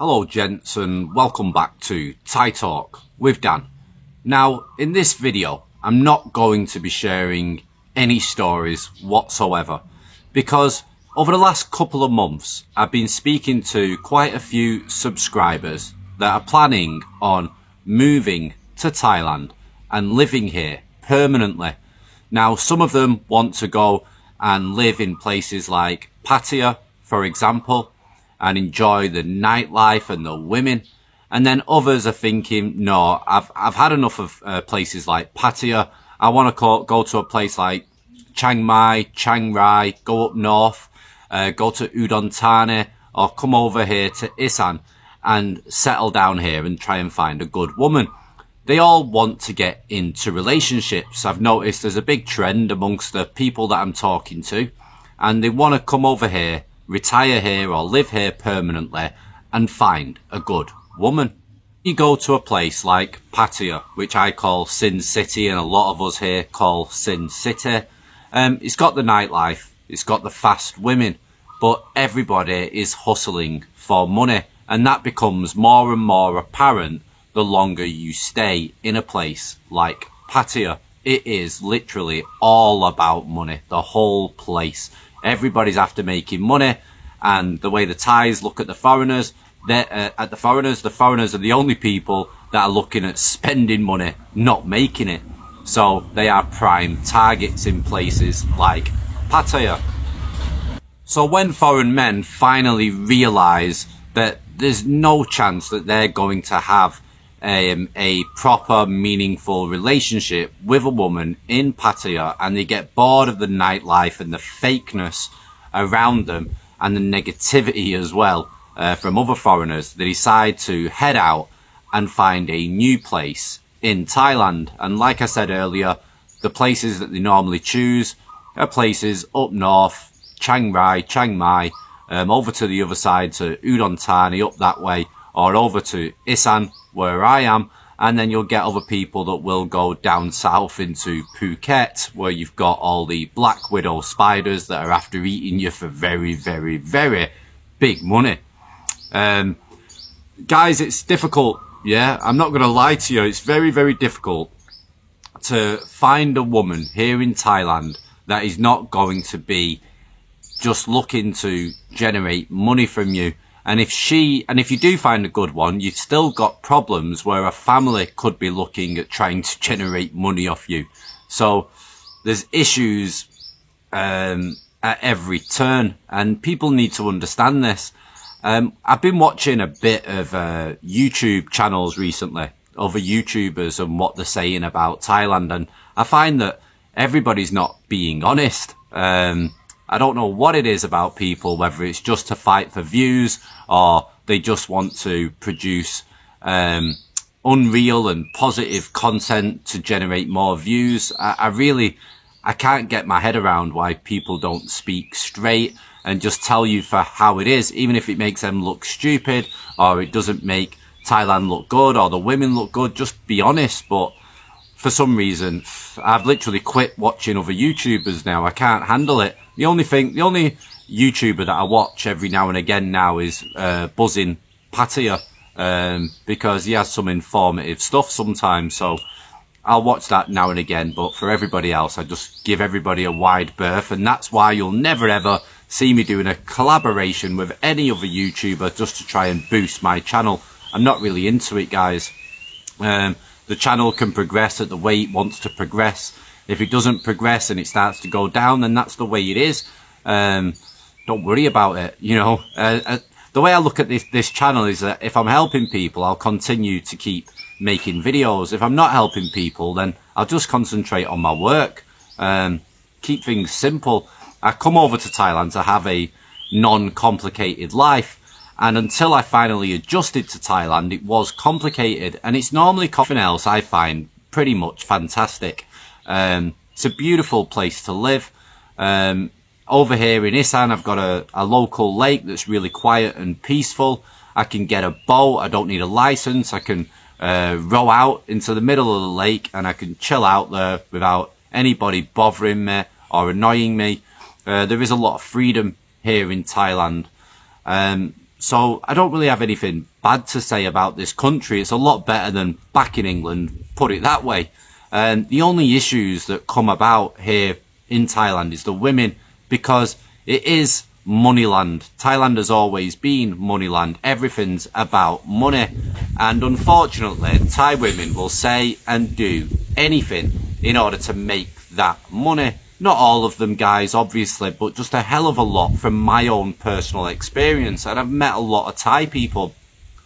Hello gents and welcome back to Thai Talk with Dan. Now in this video I'm not going to be sharing any stories whatsoever because over the last couple of months I've been speaking to quite a few subscribers that are planning on moving to Thailand and living here permanently. Now some of them want to go and live in places like Pattaya, for example, and enjoy the nightlife and the women, and then others are thinking, no, I've had enough of places like Pattaya. I want to go to a place like Chiang Mai, Chiang Rai, go up north, go to Udon Thani, or come over here to Isan and settle down here and try and find a good woman. They all want to get into relationships. I've noticed there's a big trend amongst the people that I'm talking to, and they want to come over here, retire here or live here permanently and find a good woman. You go to a place like Pattaya, which I call Sin City and a lot of us here call Sin City. It's got the nightlife, it's got the fast women, but everybody is hustling for money, and that becomes more and more apparent the longer you stay in a place like Pattaya. It is literally all about money, the whole place. Everybody's after making money, and the way the Thais look at the foreigners, the foreigners are the only people that are looking at spending money, not making it. So they are prime targets in places like Pattaya. So when foreign men finally realise that there's no chance that they're going to have a proper, meaningful relationship with a woman in Pattaya, and they get bored of the nightlife and the fakeness around them and the negativity as well from other foreigners, they decide to head out and find a new place in Thailand. And like I said earlier, the places that they normally choose are places up north, Chiang Rai, Chiang Mai, over to the other side to Udon Thani, up that way, or over to Isan, where I am, and then you'll get other people that will go down south into Phuket, where you've got all the black widow spiders that are after eating you for very, very, very big money. Guys, it's difficult, yeah, I'm not going to lie to you, it's very, very difficult to find a woman here in Thailand that is not going to be just looking to generate money from you. And if you do find a good one, you've still got problems where a family could be looking at trying to generate money off you. So there's issues at every turn, and people need to understand this. I've been watching a bit of YouTube channels recently, other YouTubers, and what they're saying about Thailand, and I find that everybody's not being honest. I don't know what it is about people, whether it's just to fight for views or they just want to produce unreal and positive content to generate more views. I can't get my head around why people don't speak straight and just tell you for how it is, even if it makes them look stupid or it doesn't make Thailand look good or the women look good. Just be honest. But for some reason, I've literally quit watching other YouTubers now. I can't handle it. The only YouTuber that I watch every now and again now is Buzzin Pattaya, because he has some informative stuff sometimes, so I'll watch that now and again. But for everybody else, I just give everybody a wide berth, and that's why you'll never ever see me doing a collaboration with any other YouTuber just to try and boost my channel. I'm not really into it, guys. The channel can progress at the way it wants to progress. If it doesn't progress and it starts to go down, then that's the way it is. Don't worry about it, you know. The way I look at this channel is that if I'm helping people, I'll continue to keep making videos. If I'm not helping people, then I'll just concentrate on my work. Keep things simple. I come over to Thailand to have a non-complicated life. And until I finally adjusted to Thailand, it was complicated. And it's normally something else I find pretty much fantastic. It's a beautiful place to live. Over here in Isan, I've got a local lake that's really quiet and peaceful. I can get a boat. I don't need a license. I can row out into the middle of the lake and I can chill out there without anybody bothering me or annoying me. There is a lot of freedom here in Thailand. So I don't really have anything bad to say about this country. It's a lot better than back in England, put it that way. And the only issues that come about here in Thailand is the women, because it is moneyland. Thailand has always been moneyland. Everything's about money. And unfortunately, Thai women will say and do anything in order to make that money. Not all of them, guys, obviously, but just a hell of a lot from my own personal experience. And I've met a lot of Thai people,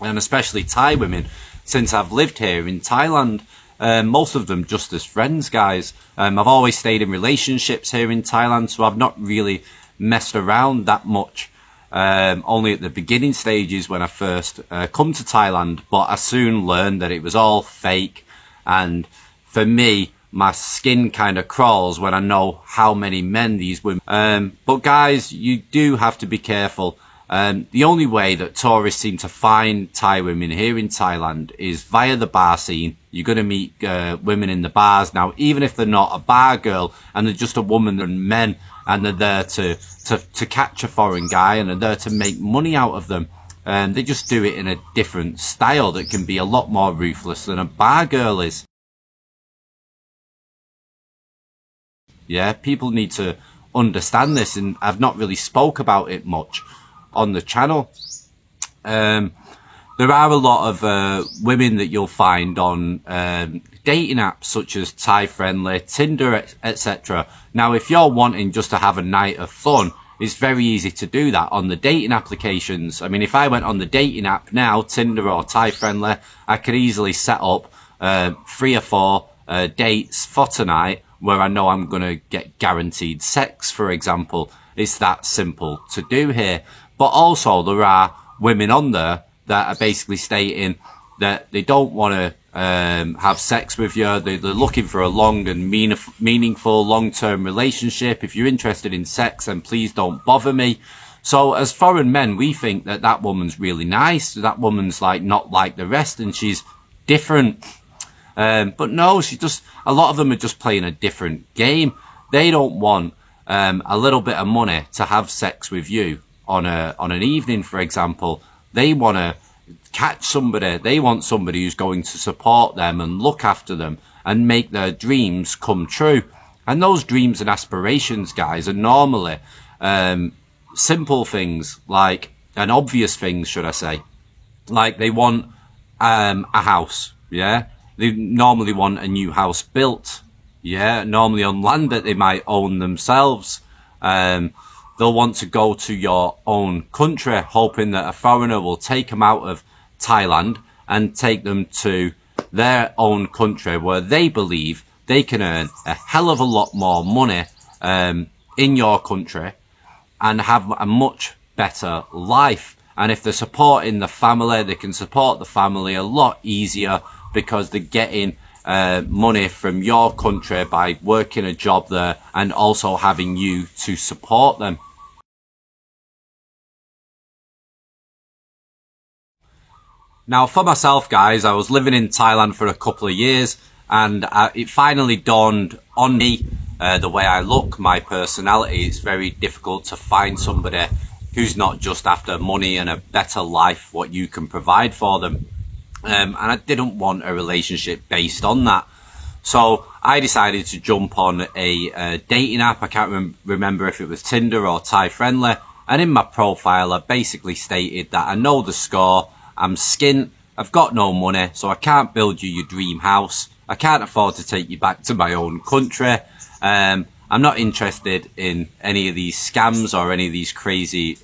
and especially Thai women, since I've lived here in Thailand. Most of them just as friends, guys. I've always stayed in relationships here in Thailand, so I've not really messed around that much. Only at the beginning stages when I first come to Thailand, but I soon learned that it was all fake. And for me, my skin kind of crawls when I know how many men these women. But guys, you do have to be careful. The only way that tourists seem to find Thai women here in Thailand is via the bar scene. You're going to meet women in the bars. Now, even if they're not a bar girl and they're just a woman and men, and they're there to catch a foreign guy and they're there to make money out of them, they just do it in a different style that can be a lot more ruthless than a bar girl is. Yeah, people need to understand this, and I've not really spoke about it much on the channel. There are a lot of women that you'll find on dating apps such as Thai Friendly, Tinder, etc. Now, if you're wanting just to have a night of fun, it's very easy to do that on the dating applications. I mean, if I went on the dating app now, Tinder or Thai Friendly, I could easily set up 3 or 4 dates for tonight where I know I'm going to get guaranteed sex, for example. It's that simple to do here. But also there are women on there that are basically stating that they don't want to have sex with you. They're looking for a long and meaningful long-term relationship. If you're interested in sex, then please don't bother me. So as foreign men, we think that that woman's really nice. That woman's like not like the rest and she's different. But no, a lot of them are just playing a different game. They don't want a little bit of money to have sex with you on an evening, for example. They want to catch somebody. They want somebody who's going to support them and look after them and make their dreams come true. And those dreams and aspirations, guys, are normally simple things, like, and obvious things, should I say. Like, they want a house, yeah? They normally want a new house built, yeah? Normally on land that they might own themselves. They'll want to go to your own country, hoping that a foreigner will take them out of Thailand and take them to their own country where they believe they can earn a hell of a lot more money in your country and have a much better life. And if they're supporting the family, they can support the family a lot easier because they're getting money from your country by working a job there and also having you to support them. Now, for myself, guys, I was living in Thailand for a couple of years, and it finally dawned on me the way I look, my personality. It's very difficult to find somebody who's not just after money and a better life, what you can provide for them. And I didn't want a relationship based on that. So I decided to jump on a dating app. I can't remember if it was Tinder or Thai Friendly. And in my profile, I basically stated that I know the score. I'm skint, I've got no money, so I can't build you your dream house. I can't afford to take you back to my own country. I'm not interested in any of these scams or any of these crazy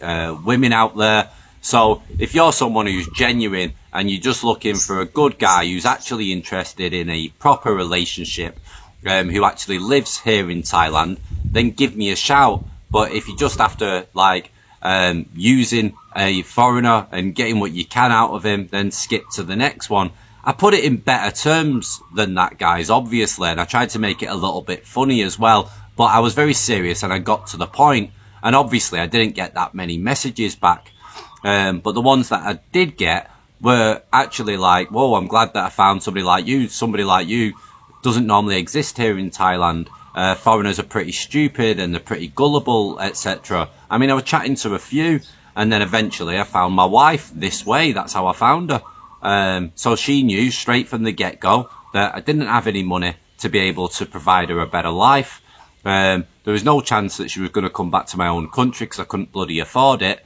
women out there. So if you're someone who's genuine and you're just looking for a good guy who's actually interested in a proper relationship, who actually lives here in Thailand, then give me a shout. But if you're just after like using a foreigner and getting what you can out of him, then skip to the next one. I put it in better terms than that, guys, obviously, and I tried to make it a little bit funny as well, but I was very serious and I got to the point, and obviously I didn't get that many messages back, but the ones that I did get were actually like, whoa, I'm glad that I found somebody like you doesn't normally exist here in Thailand. Foreigners are pretty stupid and they're pretty gullible, etc. I mean, I was chatting to a few, And then eventually I found my wife this way. That's how I found her. So she knew straight from the get-go that I didn't have any money to be able to provide her a better life. There was no chance that she was going to come back to my own country because I couldn't bloody afford it.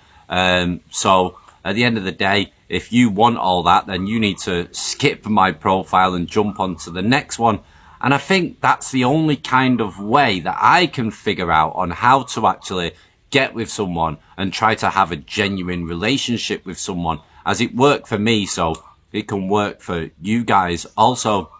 So at the end of the day, if you want all that, then you need to skip my profile and jump onto the next one. And I think that's the only kind of way that I can figure out on how to actually get with someone and try to have a genuine relationship with someone, as it worked for me, so it can work for you guys also.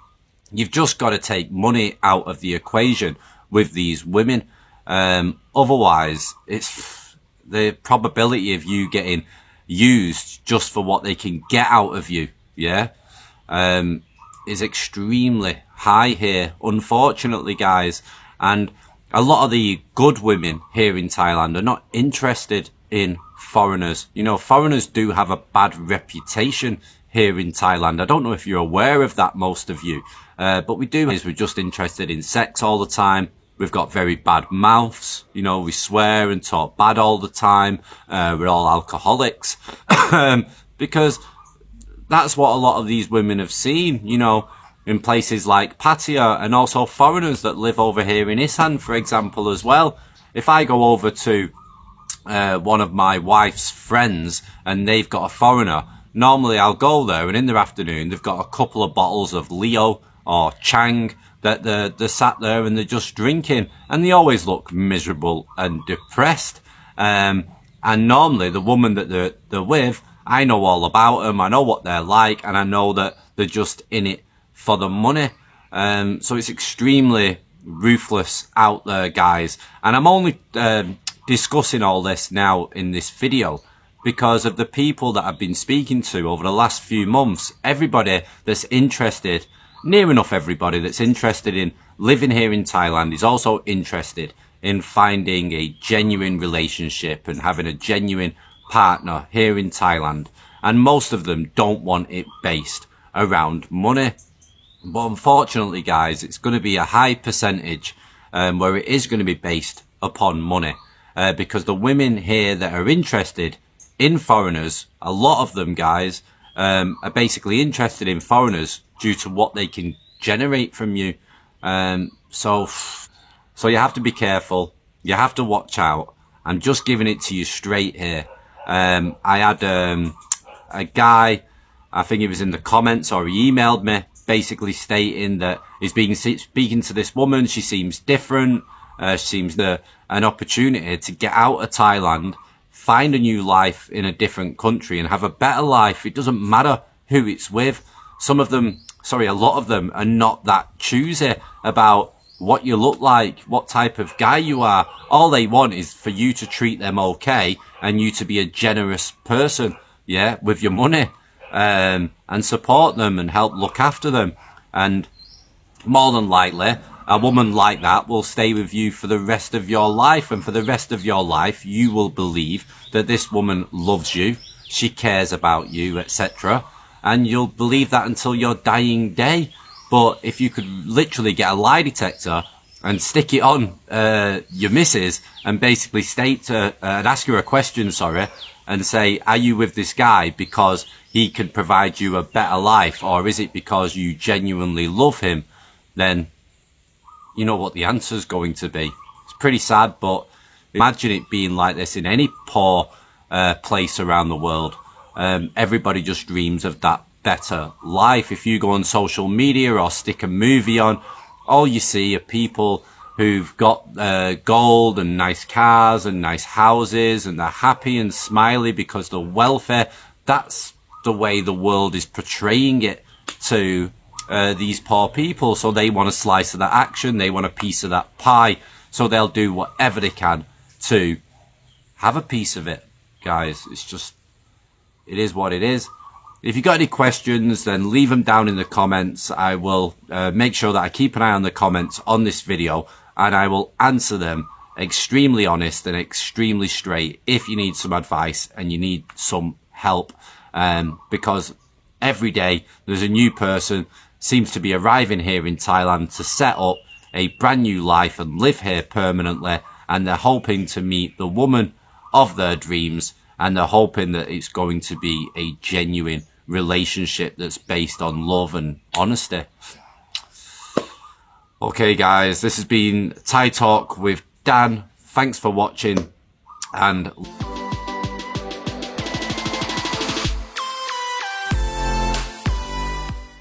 You've just got to take money out of the equation with these women. Otherwise, it's the probability of you getting used just for what they can get out of you, yeah, is extremely high here, unfortunately, guys. And a lot of the good women here in Thailand are not interested in foreigners. You know, foreigners do have a bad reputation here in Thailand. I don't know if you're aware of that, most of you, but we do. We're just interested in sex all the time. We've got very bad mouths. You know, we swear and talk bad all the time. We're all alcoholics because that's what a lot of these women have seen, you know, in places like Pattaya, and also foreigners that live over here in Isan, for example, as well. If I go over to one of my wife's friends and they've got a foreigner, normally I'll go there, and in the afternoon they've got a couple of bottles of Leo or Chang that they're sat there and they're just drinking, and they always look miserable and depressed. And normally the woman that they're with, I know all about them, I know what they're like, and I know that they're just in it for the money. So it's extremely ruthless out there, guys. And I'm only discussing all this now in this video because of the people that I've been speaking to over the last few months. Everybody that's interested, near enough everybody that's interested in living here in Thailand, is also interested in finding a genuine relationship and having a genuine partner here in Thailand. And most of them don't want it based around money. But unfortunately, guys, it's going to be a high percentage where it is going to be based upon money, because the women here that are interested in foreigners, a lot of them, guys, are basically interested in foreigners due to what they can generate from you. So you have to be careful. You have to watch out. I'm just giving it to you straight here. I had a guy, I think he was in the comments or he emailed me, basically stating that he's been speaking to this woman. She seems different. She seems an opportunity to get out of Thailand, find a new life in a different country and have a better life. It doesn't matter who it's with. A lot of them are not that choosy about what you look like, what type of guy you are. All they want is for you to treat them okay and you to be a generous person, yeah, with your money, and support them and help look after them. And more than likely, a woman like that will stay with you for the rest of your life, and for the rest of your life you will believe that this woman loves you, she cares about you, etc. And you'll believe that until your dying day. But if you could literally get a lie detector and stick it on your missus and basically and ask her a question, and say, are you with this guy because he can provide you a better life, or is it because you genuinely love him, then you know what the answer is going to be. It's pretty sad, but imagine it being like this in any poor place around the world. Everybody just dreams of that better life. If you go on social media or stick a movie on, all you see are people who've got gold and nice cars and nice houses, and they're happy and smiley because they're wealthy. That's the way the world is portraying it to these poor people. So they want a slice of that action, they want a piece of that pie, so they'll do whatever they can to have a piece of it, guys. It is what it is. If you've got any questions, then leave them down in the comments. I will make sure that I keep an eye on the comments on this video, and I will answer them extremely honest and extremely straight if you need some advice and you need some help, because every day there's a new person seems to be arriving here in Thailand to set up a brand new life and live here permanently, and they're hoping to meet the woman of their dreams and they're hoping that it's going to be a genuine relationship that's based on love and honesty. Okay guys, this has been Thai Talk with Dan. Thanks for watching, and